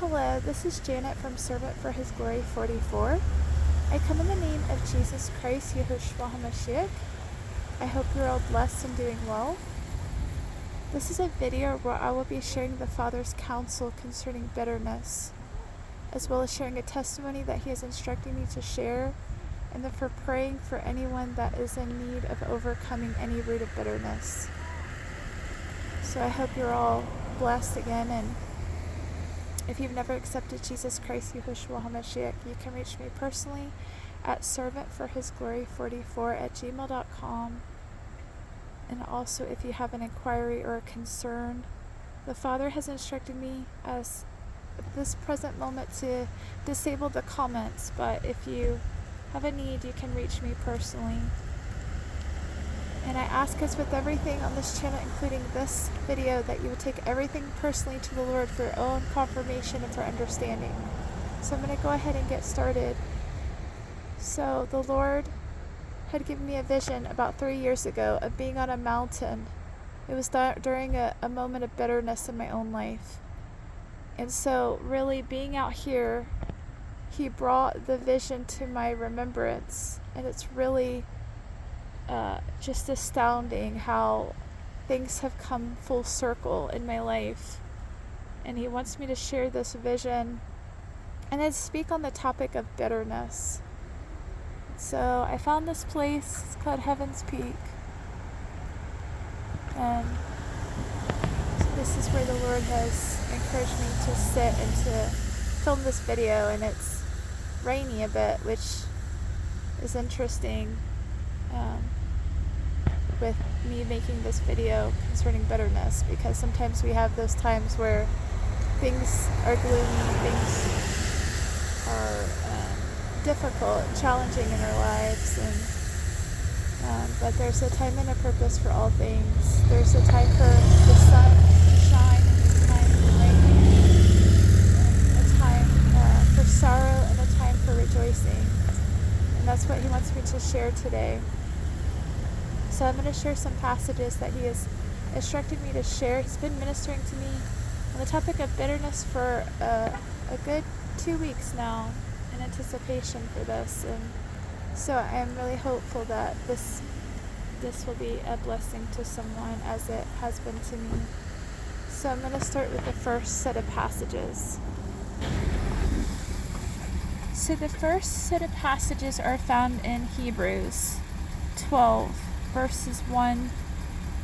Hello, this is Janet from Servant for His Glory 44. I come in the name of Jesus Christ, Yahushua HaMashiach. I hope you're all blessed and doing well. This is a video where I will be sharing the Father's counsel concerning bitterness, as well as sharing a testimony that He is instructing me to share, and then for praying for anyone that is in need of overcoming any root of bitterness. So I hope you're all blessed again, and if you've never accepted Jesus Christ, Yahushua HaMashiach, you can reach me personally at servantforhisglory44@gmail.com. And also, if you have an inquiry or a concern, the Father has instructed me at this present moment to disable the comments, but if you have a need, you can reach me personally. And I ask us with everything on this channel, including this video, that you will take everything personally to the Lord for your own confirmation and for understanding. So I'm going to go ahead and get started. So the Lord had given me a vision about 3 years ago of being on a mountain. It was during a moment of bitterness in my own life. And so really being out here, He brought the vision to my remembrance. And it's really just astounding how things have come full circle in my life. And He wants me to share this vision and then speak on the topic of bitterness. So I found this place. It's called Heaven's Peak. And so this is where the Lord has encouraged me to sit and to film this video. And it's rainy a bit, which is interesting. With me making this video concerning bitterness, because sometimes we have those times where things are gloomy, things are difficult and challenging in our lives, and but there's a time and a purpose for all things. There's a time for the sun to shine, and a time for rain, and a time for sorrow, and a time for rejoicing. And that's what He wants me to share today. So I'm going to share some passages that He has instructed me to share. He's been ministering to me on the topic of bitterness for a good 2 weeks now in anticipation for this. And so I am really hopeful that this will be a blessing to someone, as it has been to me. So I'm going to start with the first set of passages. So the first set of passages are found in Hebrews 12. Verses 1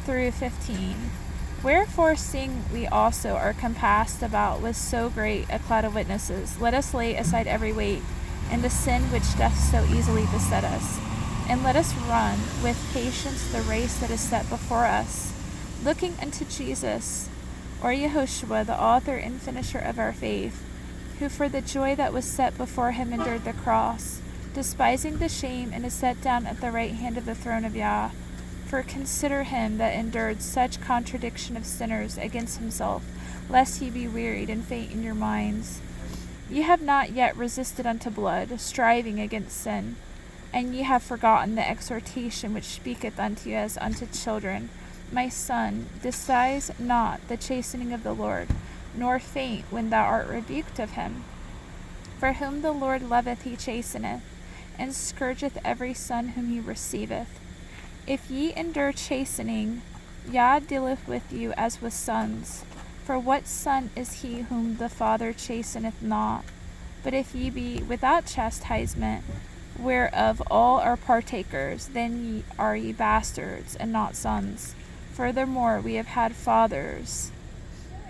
through 15. Wherefore, seeing we also are compassed about with so great a cloud of witnesses, let us lay aside every weight, and the sin which doth so easily beset us, and let us run with patience the race that is set before us, looking unto Jesus, or Yahushua, the author and finisher of our faith, who for the joy that was set before Him endured the cross, despising the shame, and is set down at the right hand of the throne of Yah. For consider Him that endured such contradiction of sinners against Himself, lest He be wearied and faint in your minds. Ye have not yet resisted unto blood, striving against sin. And ye have forgotten the exhortation which speaketh unto you as unto children. My son, despise not the chastening of the Lord, nor faint when thou art rebuked of Him. For whom the Lord loveth He chasteneth, and scourgeth every son whom He receiveth. If ye endure chastening, Yah dealeth with you as with sons. For what son is he whom the Father chasteneth not? But if ye be without chastisement, whereof all are partakers, then are ye bastards, and not sons. Furthermore, we have had fathers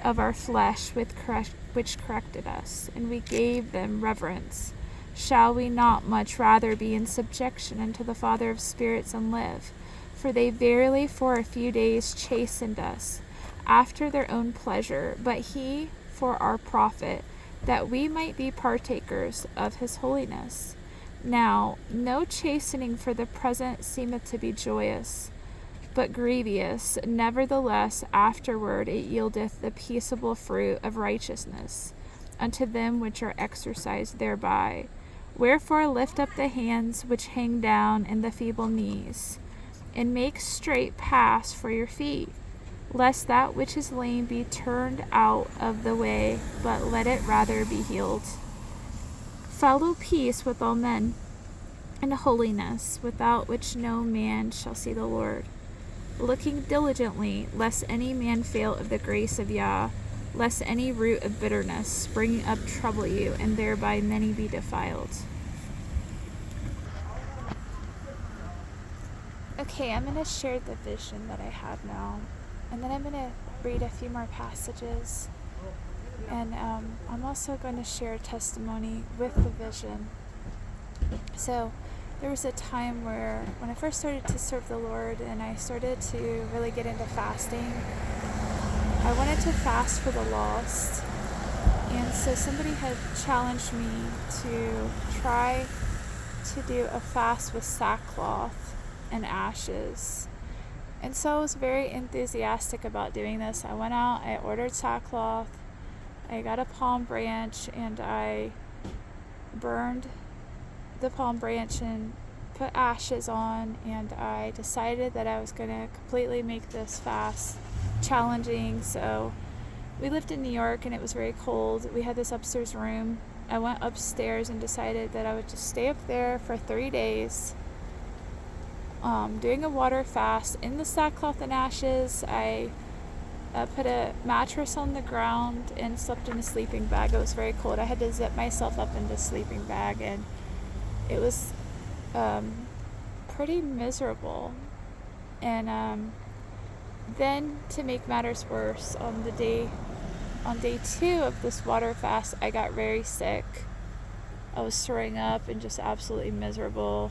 of our flesh which corrected us, and we gave them reverence. Shall we not much rather be in subjection unto the Father of spirits and live? For they verily for a few days chastened us, after their own pleasure, but He for our profit, that we might be partakers of His holiness. Now no chastening for the present seemeth to be joyous, but grievous. Nevertheless afterward it yieldeth the peaceable fruit of righteousness unto them which are exercised thereby. Wherefore lift up the hands which hang down, and the feeble knees, and make straight paths for your feet, lest that which is lame be turned out of the way, but let it rather be healed. Follow peace with all men, and holiness, without which no man shall see the Lord. Looking diligently, lest any man fail of the grace of Yah, lest any root of bitterness springing up trouble you, and thereby many be defiled. Okay, I'm going to share the vision that I had now, and then I'm going to read a few more passages, and I'm also going to share a testimony with the vision. So there was a time where when I first started to serve the Lord and I started to really get into fasting, I wanted to fast for the lost, and so somebody had challenged me to try to do a fast with sackcloth and ashes. And so I was very enthusiastic about doing this. I went out, I ordered sackcloth, I got a palm branch, and I burned the palm branch and put ashes on, and I decided that I was going to completely make this fast challenging. So we lived in New York and it was very cold. We had this upstairs room. I went upstairs and decided that I would just stay up there for 3 days, doing a water fast in the sackcloth and ashes. I put a mattress on the ground and slept in a sleeping bag. It was very cold. I had to zip myself up in the sleeping bag, and it was pretty miserable. And then, to make matters worse, on day 2 of this water fast, I got very sick. I was throwing up and just absolutely miserable.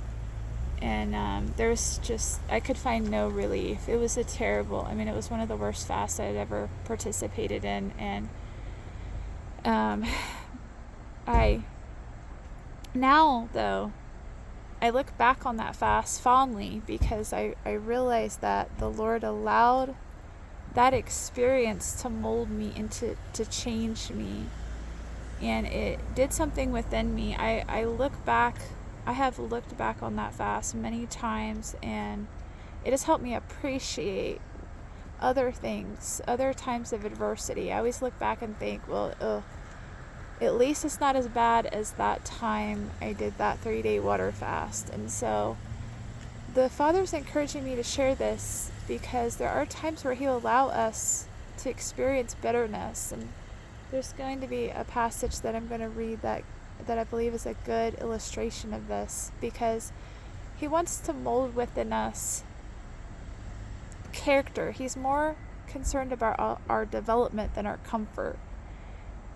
And I could find no relief. It was it was one of the worst fasts I'd ever participated in. And now, though, I look back on that fast fondly because I realized that the Lord allowed that experience to mold me and to change me. And it did something within me. I have looked back on that fast many times, and it has helped me appreciate other things, other times of adversity. I always look back and think, well, at least it's not as bad as that time I did that 3-day water fast. And so the Father's encouraging me to share this because there are times where He'll allow us to experience bitterness. And there's going to be a passage that I'm going to read that I believe is a good illustration of this, because He wants to mold within us character. He's more concerned about our development than our comfort.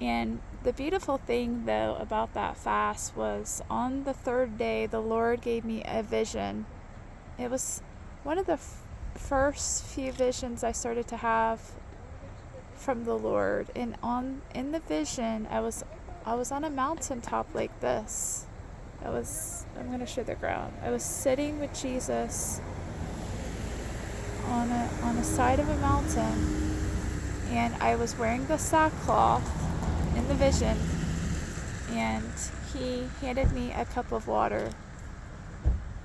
And the beautiful thing, though, about that fast was on the 3rd day, the Lord gave me a vision. It was one of the first few visions I started to have from the Lord. And in the vision, I was on a mountaintop like this. I'm going to show the ground. I was sitting with Jesus on a side of a mountain, and I was wearing the sackcloth in the vision, and He handed me a cup of water.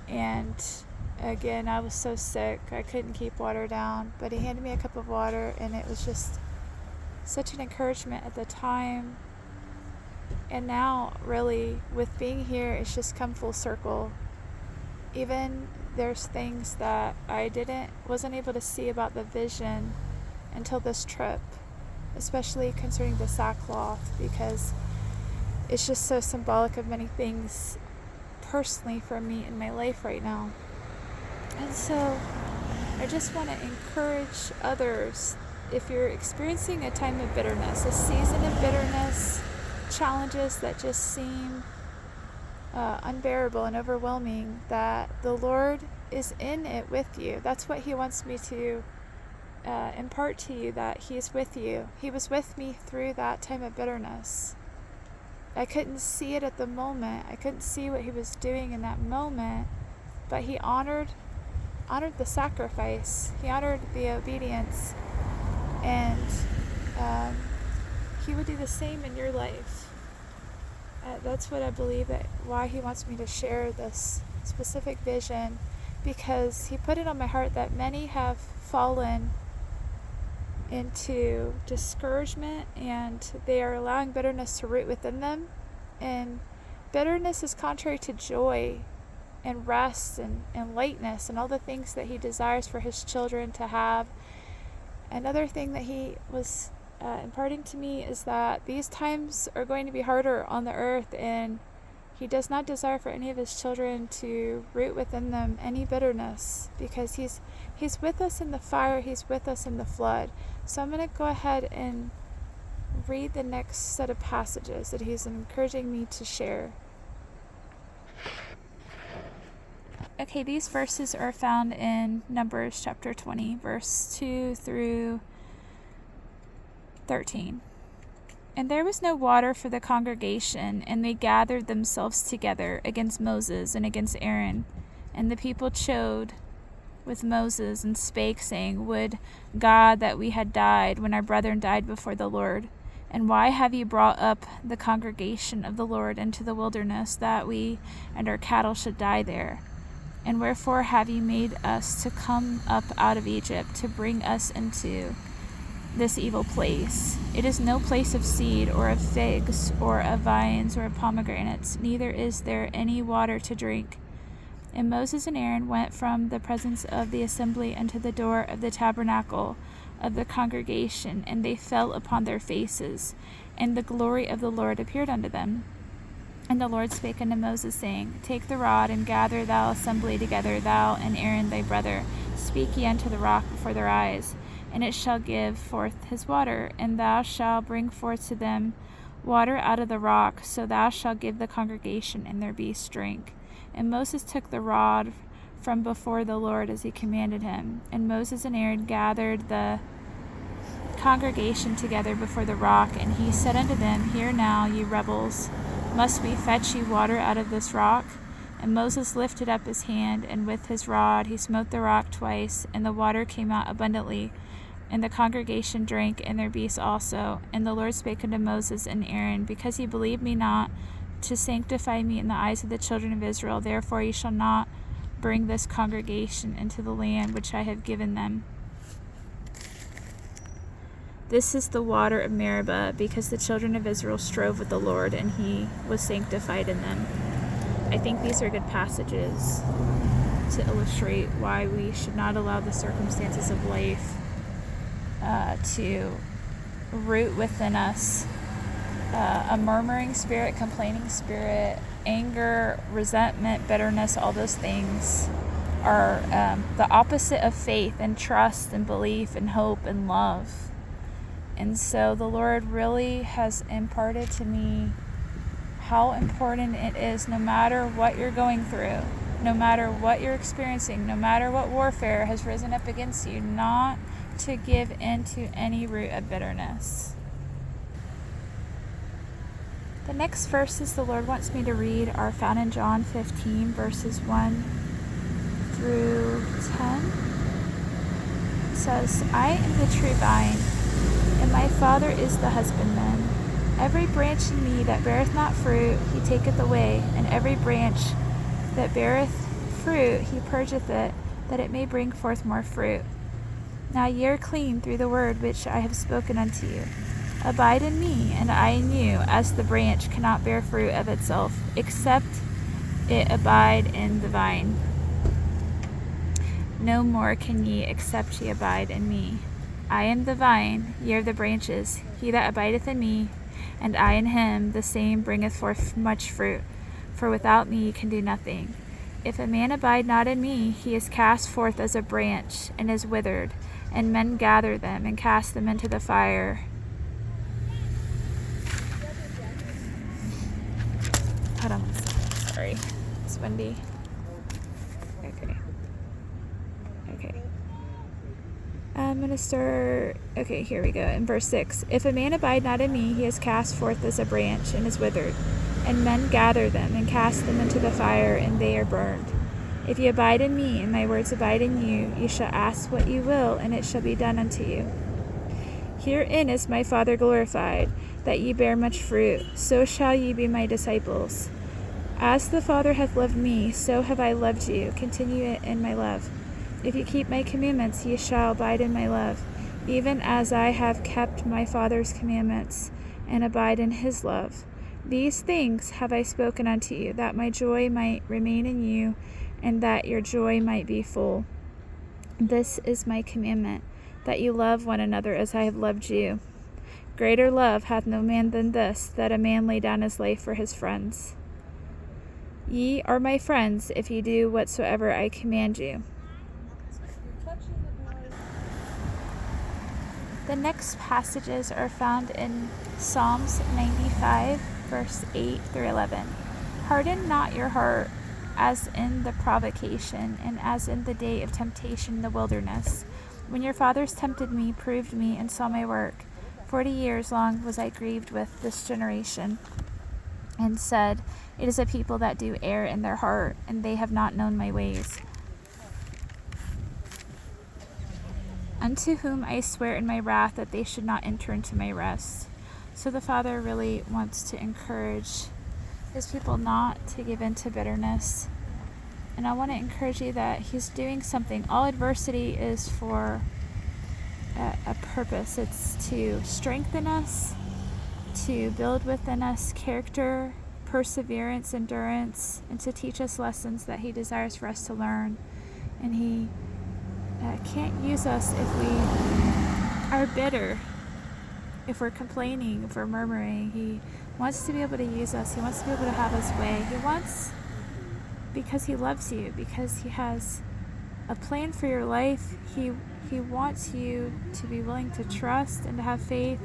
And again, I was so sick, I couldn't keep water down, but He handed me a cup of water, and it was just such an encouragement at the time. And now, really, with being here, it's just come full circle. Even there's things that I wasn't able to see about the vision until this trip, especially concerning the sackcloth, because it's just so symbolic of many things personally for me in my life right now. And so I just want to encourage others, if you're experiencing a time of bitterness, a season of bitterness, challenges that just seem unbearable and overwhelming, that the Lord is in it with you. That's what He wants me to impart to you, that He's with you. He was with me through that time of bitterness. I couldn't see it at the moment. I couldn't see what He was doing in that moment, but He honored the sacrifice. He honored the obedience, and He would do the same in your life. That's what I believe, that why He wants me to share this specific vision, because He put it on my heart that many have fallen into discouragement, and they are allowing bitterness to root within them. And bitterness is contrary to joy and rest and lightness and all the things that he desires for his children to have. Another thing that he was imparting to me is that these times are going to be harder on the earth, and he does not desire for any of his children to root within them any bitterness, because he's with us in the fire, he's with us in the flood. So I'm going to go ahead and read the next set of passages that he's encouraging me to share. Okay, these verses are found in Numbers chapter 20, verse 2 through 13. And there was no water for the congregation, and they gathered themselves together against Moses and against Aaron. And the people chode with Moses and spake, saying, Would God that we had died when our brethren died before the Lord. And why have you brought up the congregation of the Lord into the wilderness, that we and our cattle should die there? And wherefore have you made us to come up out of Egypt, to bring us into this evil place? It is no place of seed, or of figs, or of vines, or of pomegranates, neither is there any water to drink. And Moses and Aaron went from the presence of the assembly unto the door of the tabernacle of the congregation, and they fell upon their faces, and the glory of the Lord appeared unto them. And the Lord spake unto Moses, saying, Take the rod, and gather thou assembly together, thou and Aaron thy brother. Speak ye unto the rock before their eyes, and it shall give forth his water, and thou shalt bring forth to them water out of the rock, so thou shalt give the congregation and their beasts drink. And Moses took the rod from before the Lord as he commanded him. And Moses and Aaron gathered the congregation together before the rock, and he said unto them, Hear now, ye rebels, must we fetch ye water out of this rock? And Moses lifted up his hand, and with his rod he smote the rock twice, and the water came out abundantly. And the congregation drank, and their beasts also. And the Lord spake unto Moses and Aaron, Because ye believed me not to sanctify me in the eyes of the children of Israel, therefore ye shall not bring this congregation into the land which I have given them. This is the water of Meribah, because the children of Israel strove with the Lord, and he was sanctified in them. I think these are good passages to illustrate why we should not allow the circumstances of life to root within us a murmuring spirit, complaining spirit, anger, resentment, bitterness. All those things are the opposite of faith and trust and belief and hope and love. And so the Lord really has imparted to me how important it is, no matter what you're going through, no matter what you're experiencing, no matter what warfare has risen up against you, not to give into any root of bitterness. The next verses the Lord wants me to read are found in John 15, verses 1 through 10. It says, I am the true vine, and my Father is the husbandman. Every branch in me that beareth not fruit, he taketh away, and every branch that beareth fruit, he purgeth it, that it may bring forth more fruit. Now ye are clean through the word which I have spoken unto you. Abide in me, and I in you, as the branch cannot bear fruit of itself, except it abide in the vine. No more can ye, except ye abide in me. I am the vine, ye are the branches. He that abideth in me, and I in him, the same bringeth forth much fruit. For without me ye can do nothing. If a man abide not in me, he is cast forth as a branch, and is withered, and men gather them, and cast them into the fire. Hold on one second, sorry. It's windy. Okay. I'm going to start, okay, here we go, in verse 6. If a man abide not in me, he is cast forth as a branch, and is withered, and men gather them, and cast them into the fire, and they are burned. If ye abide in me, and my words abide in you, ye shall ask what ye will, and it shall be done unto you. Herein is my Father glorified, that ye bear much fruit, so shall ye be my disciples. As the Father hath loved me, so have I loved you. Continue in my love. If ye keep my commandments, ye shall abide in my love, even as I have kept my Father's commandments and abide in his love. These things have I spoken unto you, that my joy might remain in you, and that your joy might be full. This is my commandment, that you love one another as I have loved you. Greater love hath no man than this, that a man lay down his life for his friends. Ye are my friends, if ye do whatsoever I command you. The next passages are found in Psalms 95, verse 8 through 11. Harden not your heart as in the provocation, and as in the day of temptation in the wilderness, when your fathers tempted me, proved me, and saw my work. 40 years long was I grieved with this generation, and said, It is a people that do err in their heart, and they have not known my ways. Unto whom I swear in my wrath that they should not enter into my rest. So the Father really wants to encourage his people not to give in to bitterness. And I want to encourage you that he's doing something. All adversity is for a purpose. It's to strengthen us, to build within us character, perseverance, endurance, and to teach us lessons that he desires for us to learn. And he can't use us if we are bitter, if we're complaining, if we're murmuring. He wants to be able to use us. He wants to be able to have his way. He wants, because he loves you, because he has a plan for your life. He wants you to be willing to trust and to have faith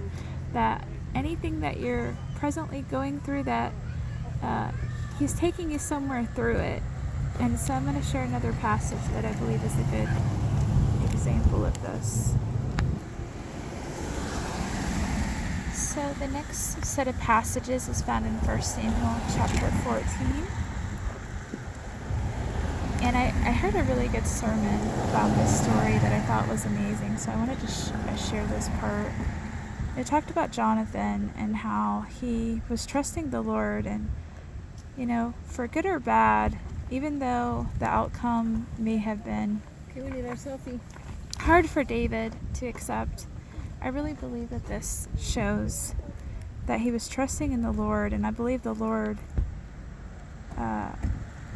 that anything that you're presently going through, that he's taking you somewhere through it. And so I'm going to share another passage that I believe is a good example of this. So the next set of passages is found in 1 Samuel chapter 14. And I heard a really good sermon about this story that I thought was amazing, so I wanted to share this part. It talked about Jonathan and how he was trusting the Lord, and, for good or bad, even though the outcome may have been hard for David to accept, I really believe that this shows that he was trusting in the Lord, and I believe the Lord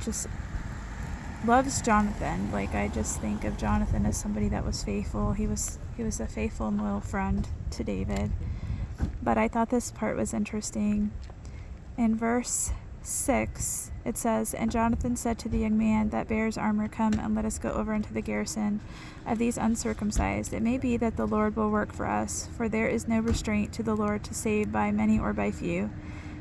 just loves Jonathan. Like, I just think of Jonathan as somebody that was faithful. He was a faithful and loyal friend to David. But I thought this part was interesting. In verse 6, it says, And Jonathan said to the young man that bears armor, Come and let us go over into the garrison of these uncircumcised. It may be that the Lord will work for us, for there is no restraint to the Lord to save by many or by few.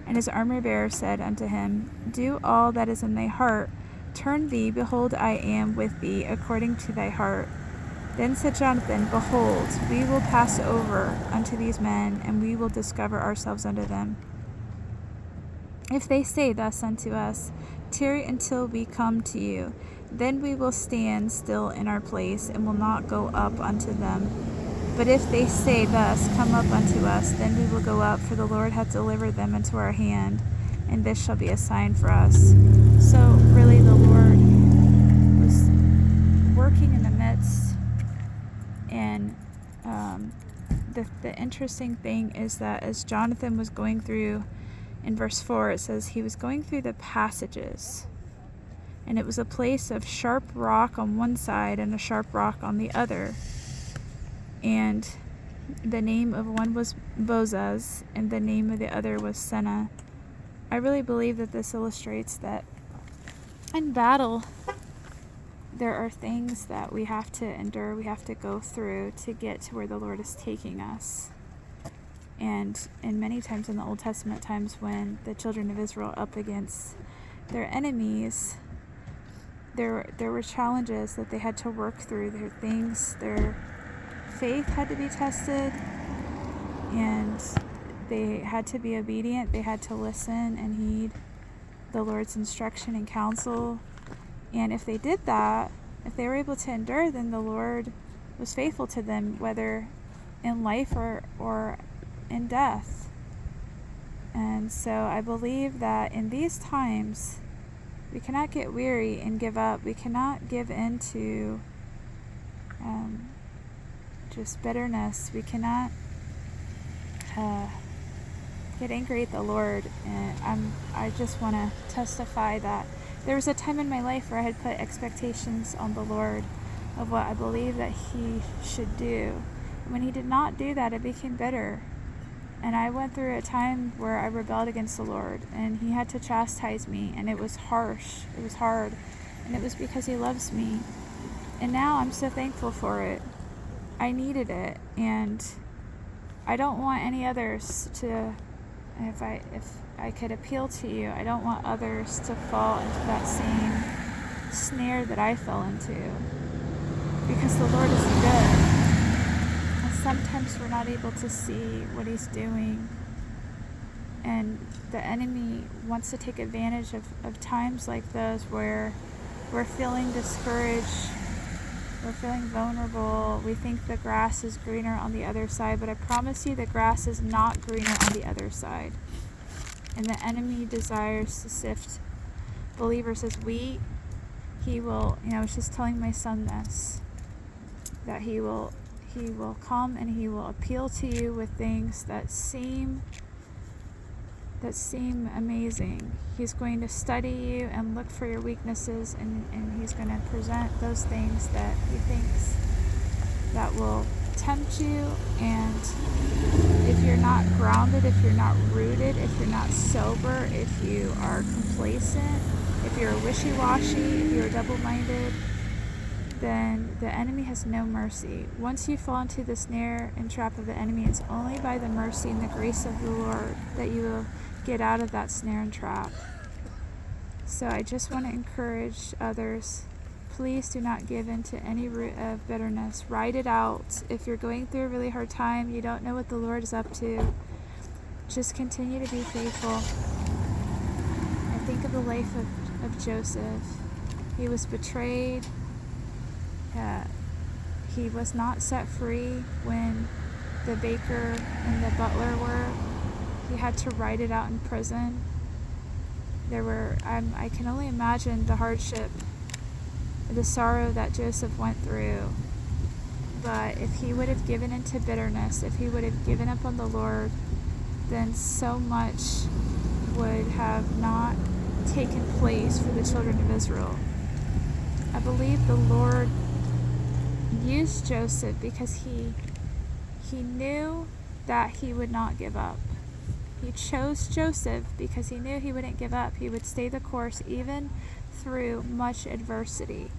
And his armor bearer said unto him, Do all that is in thy heart. Turn thee, behold, I am with thee, according to thy heart. Then said Jonathan, Behold, we will pass over unto these men, and we will discover ourselves unto them. If they say thus unto us, Tarry until we come to you, then we will stand still in our place, and will not go up unto them. But if they say thus, Come up unto us, then we will go up, for the Lord hath delivered them into our hand, and this shall be a sign for us. So really the Lord was working in the midst, and the interesting thing is that as Jonathan was going through, in verse 4 it says he was going through the passages, and it was a place of sharp rock on one side and a sharp rock on the other, and the name of one was Bozez and the name of the other was Seneh. I really believe that this illustrates that in battle there are things that we have to endure, we have to go through to get to where the Lord is taking us. And many times in the Old Testament times, when the children of Israel up against their enemies, there were challenges that they had to work through. There were things, their faith had to be tested, and they had to be obedient. They had to listen and heed the Lord's instruction and counsel. And if they did that, if they were able to endure, then the Lord was faithful to them, whether in life or in death. And so I believe that in these times, we cannot get weary and give up. We cannot give in to just bitterness. We cannot get angry at the Lord. And I just want to testify that there was a time in my life where I had put expectations on the Lord of what I believed that He should do. And when He did not do that, it became bitter. And I went through a time where I rebelled against the Lord, and He had to chastise me, and it was harsh. It was hard. And it was because He loves me. And now I'm so thankful for it. I needed it, and I don't want any others to, if I could appeal to you, I don't want others to fall into that same snare that I fell into. Because the Lord is good. And sometimes we're not able to see what He's doing. And the enemy wants to take advantage of times like those where we're feeling discouraged, we're feeling vulnerable, we think the grass is greener on the other side, but I promise you the grass is not greener on the other side. And the enemy desires to sift believers as wheat. He will, I was just telling my son this, that he will come and he will appeal to you with things that seem amazing. He's going to study you and look for your weaknesses, and he's going to present those things that he thinks that will tempt you. And if you're not grounded, if you're not rooted, if you're not sober, if you are complacent, if you're wishy-washy, if you're double-minded, then the enemy has no mercy. Once you fall into the snare and trap of the enemy, it's only by the mercy and the grace of the Lord that you will get out of that snare and trap. So I just want to encourage others, please do not give in to any root of bitterness. Write it out. If you're going through a really hard time, you don't know what the Lord is up to, just continue to be faithful. I think of the life of Joseph. He was betrayed. He was not set free when the baker and the butler were. He had to ride it out in prison. I can only imagine the hardship, the sorrow that Joseph went through. But if he would have given into bitterness, if he would have given up on the Lord, then so much would have not taken place for the children of Israel. I believe the Lord used Joseph because he knew that he would not give up. He chose Joseph because he knew he wouldn't give up. He would stay the course even through much adversity.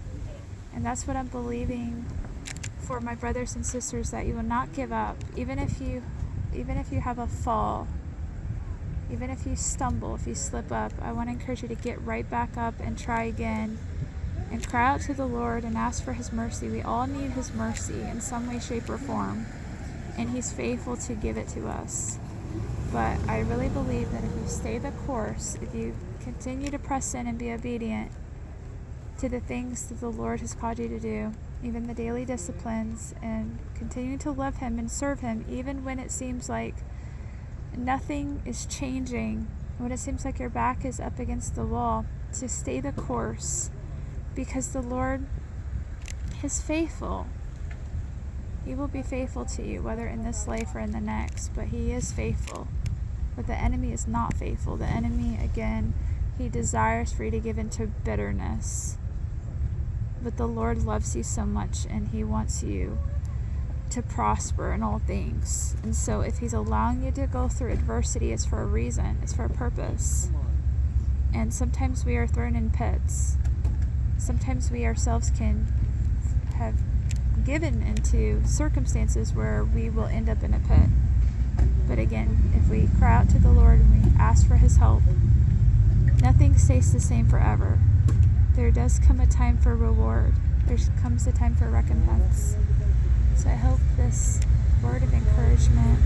And that's what I'm believing for my brothers and sisters, that you will not give up, even if you have a fall, even if you stumble, if you slip up. I want to encourage you to get right back up and try again. And cry out to the Lord and ask for His mercy. We all need His mercy in some way, shape, or form. And He's faithful to give it to us. But I really believe that if you stay the course, if you continue to press in and be obedient to the things that the Lord has called you to do, even the daily disciplines, and continue to love Him and serve Him, even when it seems like nothing is changing, when it seems like your back is up against the wall, to stay the course. Because the Lord is faithful. He will be faithful to you, whether in this life or in the next, but He is faithful. But the enemy is not faithful. The enemy, again, he desires for you to give into bitterness. But the Lord loves you so much, and He wants you to prosper in all things. And so if He's allowing you to go through adversity, it's for a reason. It's for a purpose. And sometimes we are thrown in pits. Sometimes we ourselves can have given into circumstances where we will end up in a pit. But again, if we cry out to the Lord and we ask for His help, nothing stays the same forever. There does come a time for reward. There comes a time for recompense. So I hope this word of encouragement